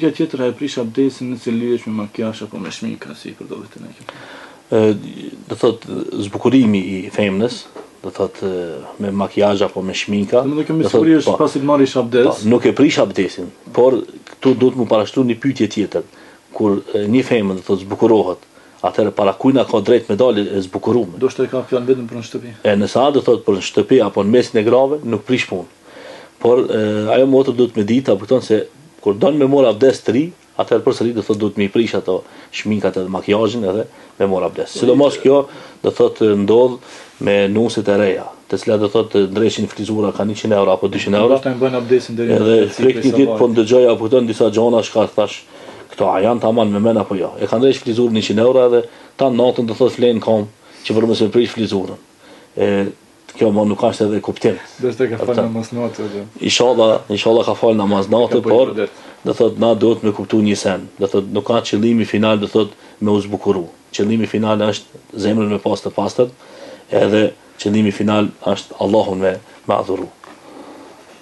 Gjë tjetër e prish abdesin nëse lyhesh me makijazh apo me shmika, si përdoret në këtë. Do thot zbukurimi I femnës, do thot me makijazh apo me shminka. Domethënë kjo me siguri është pasi të marrësh abdes. Nuk e prish abdesin, por këtu duhet më parashtruar një pyetje tjetër. Kur një femër do thot zbukurohet, atëherë para kujt na ka drejt me dalë e zbukuruar. Do të ka fjalë vetëm për në shtëpi. Nëse do thot për në shtëpi apo në mesin e grave, nuk prish punë. Por ajo motër duhet me ditë apo thonë se kur don me marr abdes të ri, atëherë përsëri do thot duhet me I prish ato shminkat edhe makijazhin edhe me marr abdes. Sidomos kjo do thot ndodh me nuset e reja, të cilat do thot ndreshin frizura kanë 100 euro apo 200 euro. Do të bëjnë abdesin deri në tek një ditë po ndëgjoj apo thonë disa gjona shka thash këto a janë tamam me men apo jo. E kanë ndresh frizurën 100 euro edhe ta natën do thot flen kom që për mos e prish frizurën. Kjo më nuk është edhe kuptim. Do të ka fal namaz natë. Inshallah ka fal namaz natë, por do thot na duhet me kuptu një sen. Do thot nuk ka qëllimi final do thot me u zbukuru. Qëllimi final është zemrën me pas të pastër, edhe qëllimi final është Allahun me adhuru.